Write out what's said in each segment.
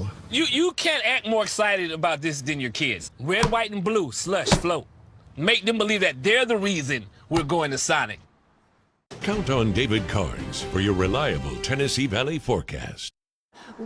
know. You can't act more excited about this than your kids. Red, white, and blue, slush, float. Make them believe that they're the reason we're going to Sonic. Count on David Carnes for your reliable Tennessee Valley forecast.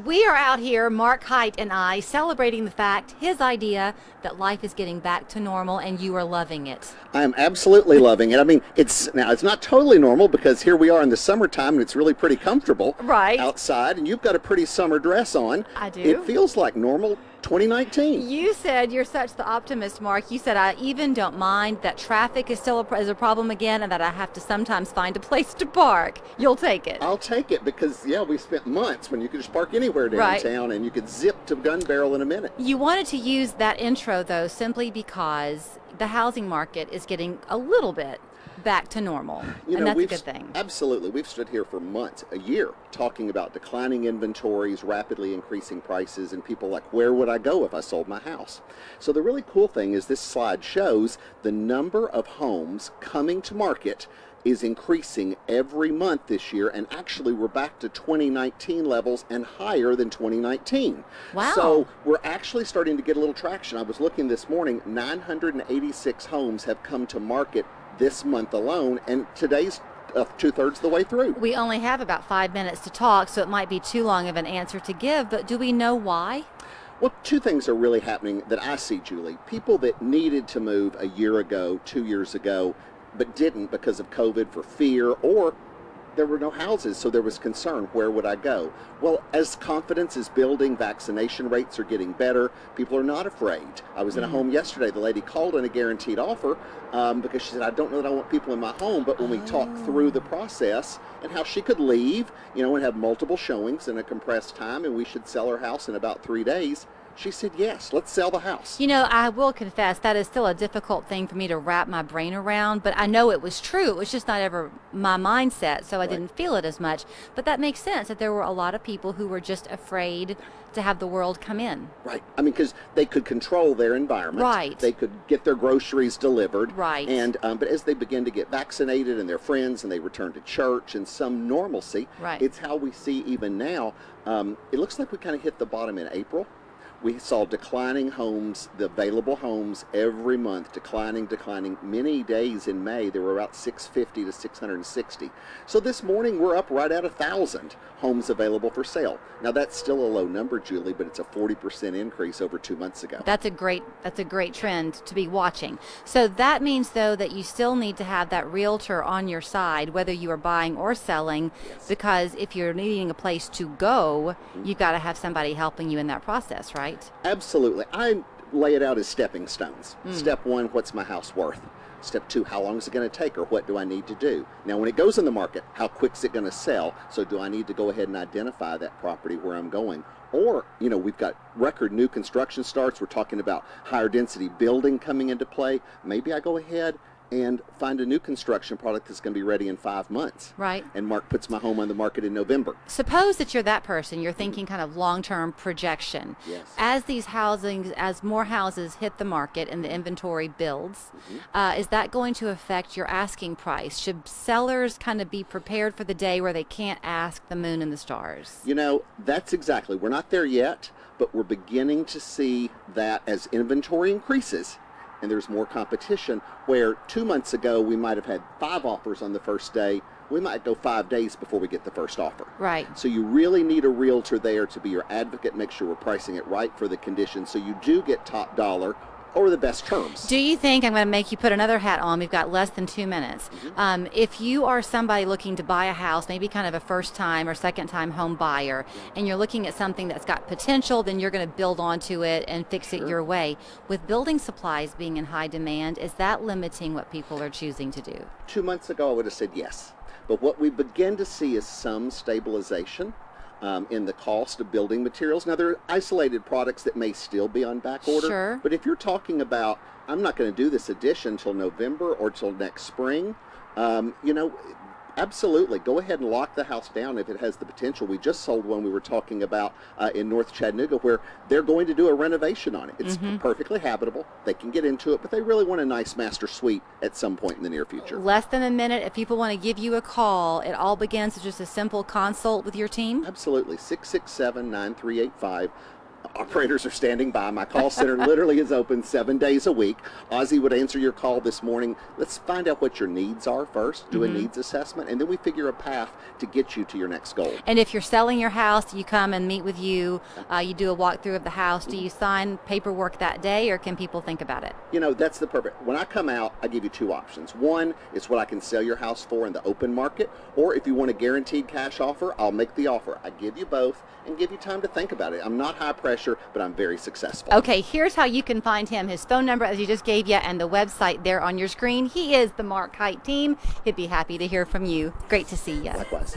We are out here, Mark Hite and I, celebrating the fact, his idea, that life is getting back to normal and you are loving it. I am absolutely loving it. I mean, it's not totally normal because here we are in the summertime and it's really pretty comfortable outside, and you've got a pretty summer dress on. I do. It feels like normal 2019. You said, you're such the optimist, Mark. You said, I even don't mind that traffic is still is a problem again and that I have to sometimes find a place to park. You'll take it. I'll take it because, yeah, we spent months when you could just park anywhere downtown and you could zip to Gun Barrel in a minute. You wanted to use that intro, though, simply because the housing market is getting a little bit back to normal, and that's a good thing. Absolutely. We've stood here for months, a year, talking about declining inventories, rapidly increasing prices, and people like, where would I go if I sold my house? So the really cool thing is this slide shows the number of homes coming to market is increasing every month this year, and actually we're back to 2019 levels and higher than 2019. Wow. So we're actually starting to get a little traction. I was looking this morning, 986 homes have come to market this month alone, and today's 2/3 of the way through. We only have about 5 minutes to talk, so it might be too long of an answer to give, but do we know why? Well, two things are really happening that I see, Julie. People that needed to move a year ago, 2 years ago, but didn't because of COVID for fear, or there were no houses, so there was concern, where would I go? Well, as confidence is building, vaccination rates are getting better, people are not afraid. I was in a home yesterday, the lady called in a guaranteed offer because she said, I don't know that I want people in my home, but when we talked through the process and how she could leave, and have multiple showings in a compressed time, and we should sell her house in about 3 days, she said, yes, let's sell the house. I will confess that is still a difficult thing for me to wrap my brain around, but I know it was true. It was just not ever my mindset, so I didn't feel it as much. But that makes sense, that there were a lot of people who were just afraid to have the world come in. Right. I mean, because they could control their environment. Right. They could get their groceries delivered. Right. And but as they begin to get vaccinated and their friends and they return to church and some normalcy, it's how we see even now. It looks like we kind of hit the bottom in April. We saw declining homes, the available homes every month, declining. Many days in May, there were about 650 to 660. So this morning, we're up right at 1,000 homes available for sale. Now, that's still a low number, Julie, but it's a 40% increase over 2 months ago. That's a great trend to be watching. So that means, though, that you still need to have that realtor on your side, whether you are buying or selling, because if you're needing a place to go, you've got to have somebody helping you in that process, right? Absolutely. I lay it out as stepping stones. Step one, what's my house worth? Step two, how long is it going to take, or what do I need to do? Now, when it goes in the market, how quick is it going to sell? So do I need to go ahead and identify that property where I'm going? Or, we've got record new construction starts. We're talking about higher density building coming into play. Maybe I go ahead and find a new construction product that's going to be ready in 5 months. Right. And Mark puts my home on the market in November. Suppose that you're that person. You're thinking kind of long-term projection. Yes. As more houses hit the market and the inventory builds, is that going to affect your asking price? Should sellers kind of be prepared for the day where they can't ask the moon and the stars? That's exactly. We're not there yet, but we're beginning to see that as inventory increases, and there's more competition, where 2 months ago we might have had 5 offers on the first day, we might go 5 days before we get the first offer. Right. So you really need a realtor there to be your advocate, make sure we're pricing it right for the conditions so you do get top dollar or the best terms. Do you think, I'm going to make you put another hat on, we've got less than 2 minutes. If you are somebody looking to buy a house, maybe kind of a first time or second time home buyer, and you're looking at something that's got potential, then you're going to build onto it and fix it your way. With building supplies being in high demand, is that limiting what people are choosing to do? 2 months ago I would have said yes, but what we begin to see is some stabilization in the cost of building materials. Now, there are isolated products that may still be on back order. Sure. But if you're talking about, I'm not going to do this addition till November or till next spring, absolutely, go ahead and lock the house down if it has the potential. We just sold one we were talking about in North Chattanooga, where they're going to do a renovation on it. It's perfectly habitable. They can get into it, but they really want a nice master suite at some point in the near future. Less than a minute. If people want to give you a call, it all begins with just a simple consult with your team? Absolutely. 667-9385. Operators are standing by. My call center literally is open 7 days a week. Ozzy would answer your call this morning. Let's find out what your needs are first, do a needs assessment, and then we figure a path to get you to your next goal. And if you're selling your house, you come and meet with you, you do a walkthrough of the house. Do you sign paperwork that day, or can people think about it? You know, that's the perfect. When I come out, I give you two options. One is what I can sell your house for in the open market, or if you want a guaranteed cash offer, I'll make the offer. I give you both and give you time to think about it. I'm not high pressure, but I'm very successful. Okay, here's how you can find him. His phone number, as you just gave you, and the website there on your screen. He is the Mark Hite Team. He'd be happy to hear from you. Great to see you. Likewise.